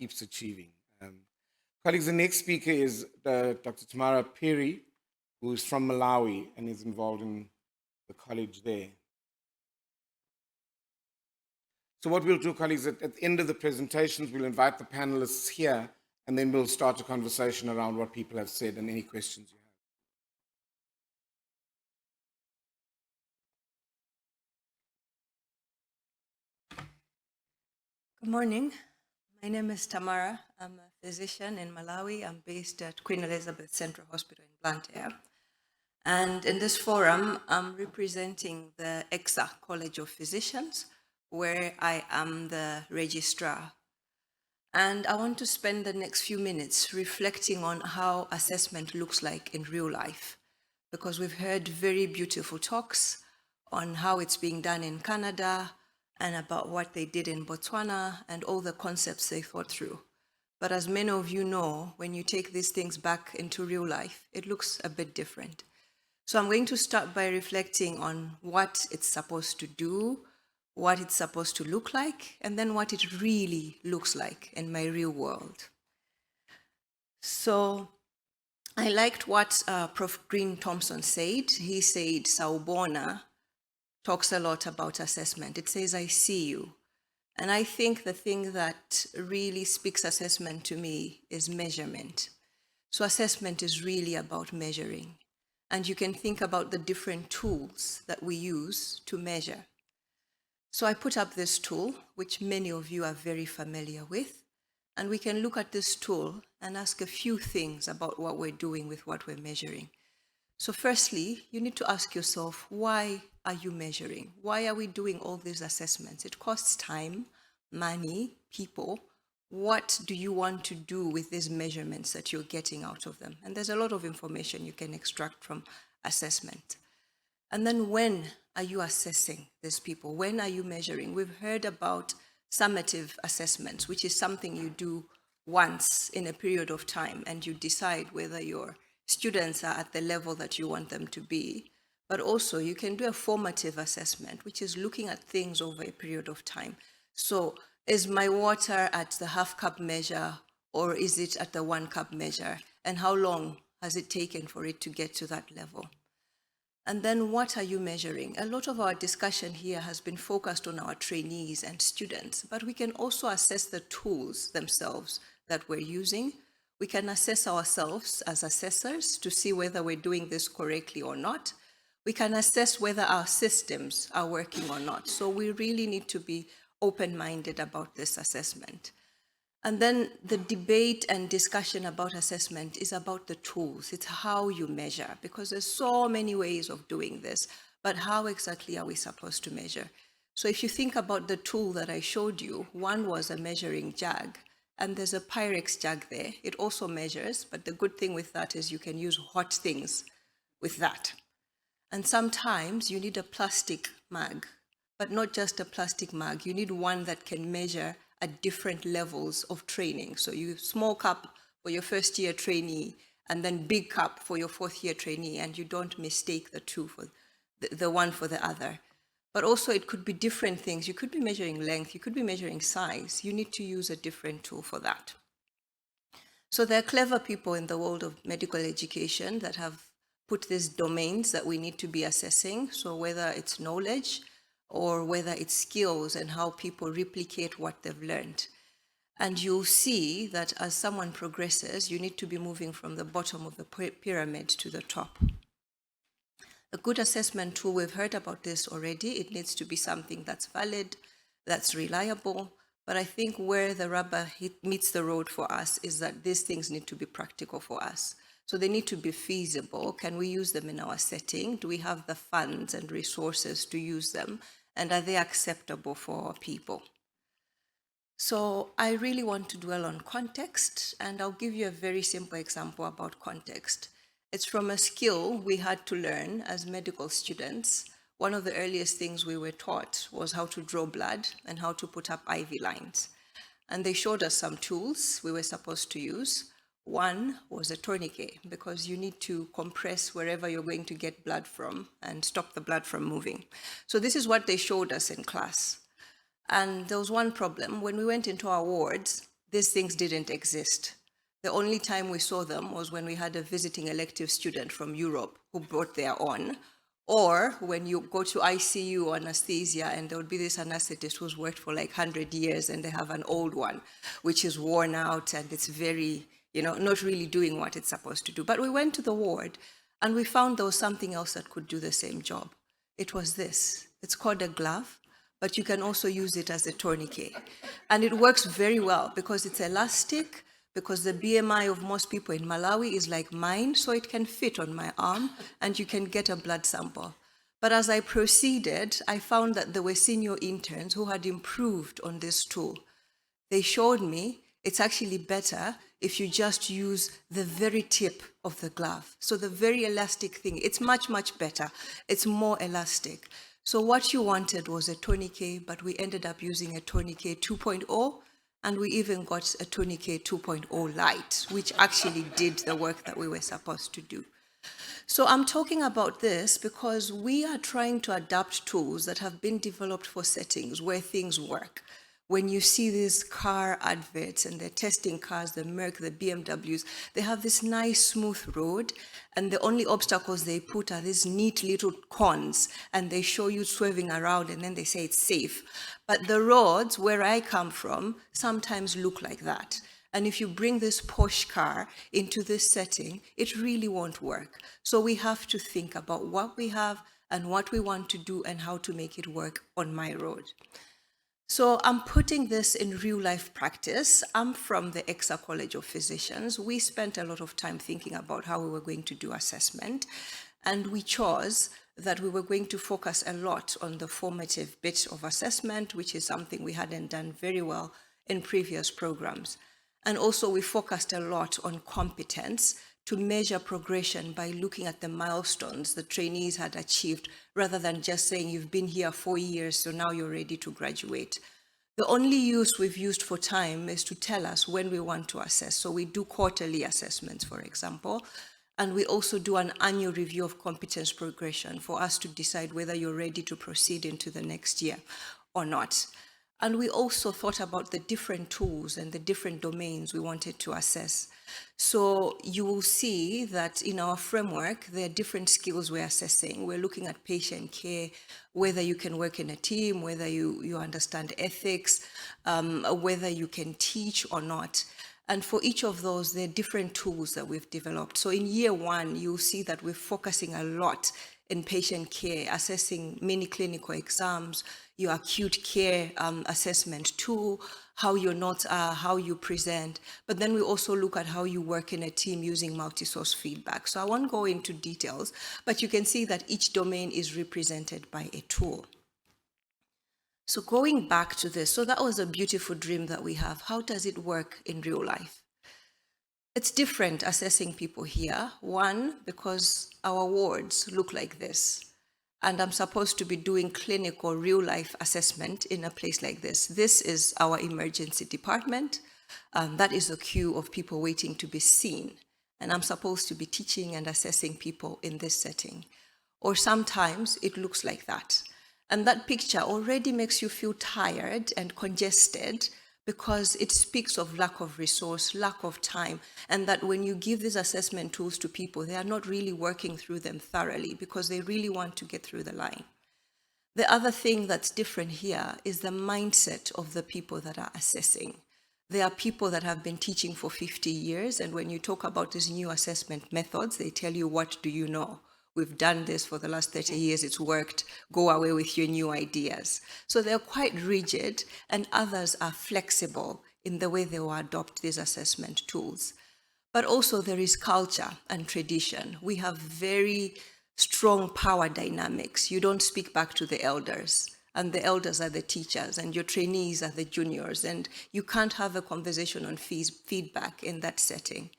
keeps achieving. Colleagues, the next speaker is Dr. Tamara Phiri, who's from Malawi and is involved in the college there. So what we'll do, colleagues, at the end of the presentations, we'll invite the panelists here, and then we'll start a conversation around what people have said and any questions you have. Good morning. My name is Tamara. I'm a physician in Malawi. I'm based at Queen Elizabeth Central Hospital in Blantyre. And in this forum, I'm representing the EXA College of Physicians, where I am the registrar. And I want to spend the next few minutes reflecting on how assessment looks like in real life, because we've heard very beautiful talks on how it's being done in Canada, and about what they did in Botswana and all the concepts they thought through. But as many of you know, when you take these things back into real life, it looks a bit different. So I'm going to start by reflecting on what it's supposed to do, what it's supposed to look like, and then what it really looks like in my real world. So I liked what Prof. Green Thompson said. He said, Sawubona talks a lot about assessment. It says, I see you. And I think the thing that really speaks assessment to me is measurement. So assessment is really about measuring. And you can think about the different tools that we use to measure. So I put up this tool, which many of you are very familiar with. And we can look at this tool and ask a few things about what we're doing with what we're measuring. So firstly, you need to ask yourself, why are you measuring? Why are we doing all these assessments? It costs time, money, people. What do you want to do with these measurements that you're getting out of them? And there's a lot of information you can extract from assessment. And then when are you assessing these people? When are you measuring? We've heard about summative assessments, which is something you do once in a period of time, and you decide whether your students are at the level that you want them to be. But also you can do a formative assessment, which is looking at things over a period of time. So is my water at the half cup measure, or is it at the 1 cup measure? And how long has it taken for it to get to that level? And then what are you measuring? A lot of our discussion here has been focused on our trainees and students, but we can also assess the tools themselves that we're using. We can assess ourselves as assessors to see whether we're doing this correctly or not. We can assess whether our systems are working or not. So we really need to be open-minded about this assessment. And then the debate and discussion about assessment is about the tools. It's how you measure, because there's so many ways of doing this, but how exactly are we supposed to measure? So if you think about the tool that I showed you, one was a measuring jug, and there's a Pyrex jug there. It also measures, but the good thing with that is you can use hot things with that. And sometimes you need a plastic mug, but not just a plastic mug. You need one that can measure at different levels of training. So you small cup for your first year trainee, and then big cup for your 4th year trainee, and you don't mistake the two for the one for the other. But also it could be different things. You could be measuring length, you could be measuring size. You need to use a different tool for that. So there are clever people in the world of medical education that have put these domains that we need to be assessing. So whether it's knowledge or whether it's skills and how people replicate what they've learned. And you'll see that as someone progresses, you need to be moving from the bottom of the pyramid to the top. A good assessment tool, we've heard about this already. It needs to be something that's valid, that's reliable. But I think where the rubber meets the road for us is that these things need to be practical for us. So they need to be feasible. Can we use them in our setting? Do we have the funds and resources to use them? And are they acceptable for our people? So I really want to dwell on context, and I'll give you a very simple example about context. It's from a skill we had to learn as medical students. One of the earliest things we were taught was how to draw blood and how to put up IV lines. And they showed us some tools we were supposed to use. One was a tourniquet, because you need to compress wherever you're going to get blood from and stop the blood from moving. So this is what they showed us in class. And there was one problem. When we went into our wards, these things didn't exist. The only time we saw them was when we had a visiting elective student from Europe who brought their own, or when you go to ICU or anesthesia and there would be this anesthetist who's worked for like 100 years and they have an old one, which is worn out and it's very, not really doing what it's supposed to do. But we went to the ward and we found there was something else that could do the same job. It was this. It's called a glove, but you can also use it as a tourniquet. And it works very well because it's elastic, because the BMI of most people in Malawi is like mine, so it can fit on my arm and you can get a blood sample. But as I proceeded, I found that there were senior interns who had improved on this tool. They showed me it's actually better if you just use the very tip of the glove. So the very elastic thing, it's much, much better. It's more elastic. So what you wanted was a tourniquet, but we ended up using a tourniquet 2.0, and we even got a tourniquet 2.0 Lite, which actually did the work that we were supposed to do. So I'm talking about this because we are trying to adapt tools that have been developed for settings where things work. When you see these car adverts and they're testing cars, the Merc, the BMWs, they have this nice smooth road, and the only obstacles they put are these neat little cones, and they show you swerving around and then they say it's safe. But the roads where I come from sometimes look like that. And if you bring this Porsche car into this setting, it really won't work. So we have to think about what we have and what we want to do and how to make it work on my road. So I'm putting this in real life practice. I'm from the EXA College of Physicians. We spent a lot of time thinking about how we were going to do assessment, and we chose that we were going to focus a lot on the formative bit of assessment, which is something we hadn't done very well in previous programs. And also we focused a lot on competence to measure progression by looking at the milestones the trainees had achieved, rather than just saying you've been here 4 years, so now you're ready to graduate. The only use we've used for time is to tell us when we want to assess. So we do quarterly assessments, for example, and we also do an annual review of competence progression for us to decide whether you're ready to proceed into the next year or not. And we also thought about the different tools and the different domains we wanted to assess. So you will see that in our framework, there are different skills we're assessing. We're looking at patient care, whether you can work in a team, whether you understand ethics, whether you can teach or not. And for each of those, there are different tools that we've developed. So in year one, you'll see that we're focusing a lot in patient care, assessing many clinical exams, your acute care assessment tool, how your notes are, how you present. But then we also look at how you work in a team using multi-source feedback. So I won't go into details, but you can see that each domain is represented by a tool. So going back to this, so that was a beautiful dream that we have. How does it work in real life? It's different assessing people here. One, because our wards look like this. And I'm supposed to be doing clinical real-life assessment in a place like this. This is our emergency department. That is a queue of people waiting to be seen. And I'm supposed to be teaching and assessing people in this setting. Or sometimes it looks like that. And that picture already makes you feel tired and congested because it speaks of lack of resource, lack of time, and that when you give these assessment tools to people, they are not really working through them thoroughly because they really want to get through the line. The other thing that's different here is the mindset of the people that are assessing. There are people that have been teaching for 50 years, and when you talk about these new assessment methods, they tell you, what do you know? We've done this for the last 30 years, it's worked, go away with your new ideas. So they're quite rigid, and others are flexible in the way they will adopt these assessment tools. But also there is culture and tradition. We have very strong power dynamics. You don't speak back to the elders, and the elders are the teachers, and your trainees are the juniors, and you can't have a conversation on feedback in that setting.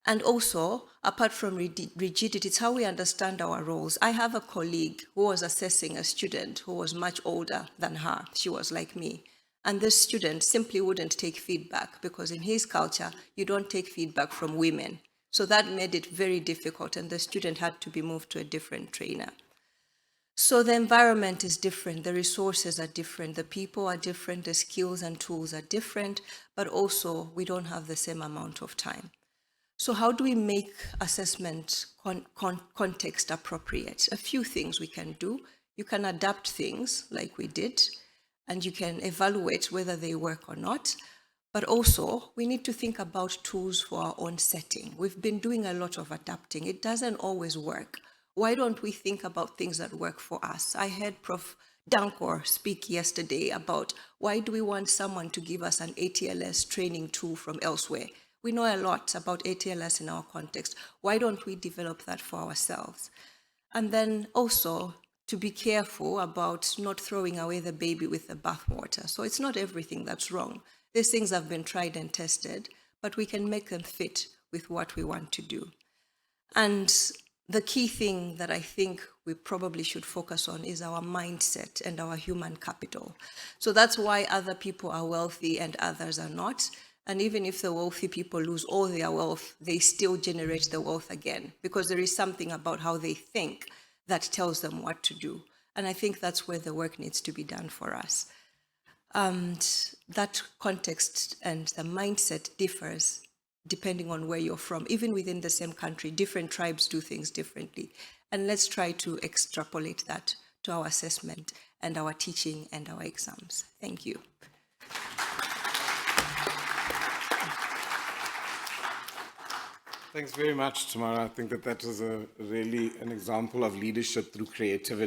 And also, apart from rigidity, it's how we understand our roles. I have a colleague who was assessing a student who was much older than her. She was like me. And this student simply wouldn't take feedback because in his culture, you don't take feedback from women. So that made it very difficult, and the student had to be moved to a different trainer. So the environment is different, the resources are different, the people are different, the skills and tools are different, but also we don't have the same amount of time. So how do we make assessment context appropriate? A few things we can do. You can adapt things like we did, and you can evaluate whether they work or not. But also, we need to think about tools for our own setting. We've been doing a lot of adapting. It doesn't always work. Why don't we think about things that work for us? I heard Prof. Dankor speak yesterday about why do we want someone to give us an ATLS training tool from elsewhere? We know a lot about ATLS in our context. Why don't we develop that for ourselves? And then also to be careful about not throwing away the baby with the bathwater. So it's not everything that's wrong. These things have been tried and tested, but we can make them fit with what we want to do. And the key thing that I think we probably should focus on is our mindset and our human capital. So that's why other people are wealthy and others are not. And even if the wealthy people lose all their wealth, they still generate the wealth again, because there is something about how they think that tells them what to do. And I think that's where the work needs to be done for us. And that context and the mindset differs depending on where you're from. Even within the same country, different tribes do things differently. And let's try to extrapolate that to our assessment and our teaching and our exams. Thank you. Thanks very much, Tamara. I think that is really an example of leadership through creativity.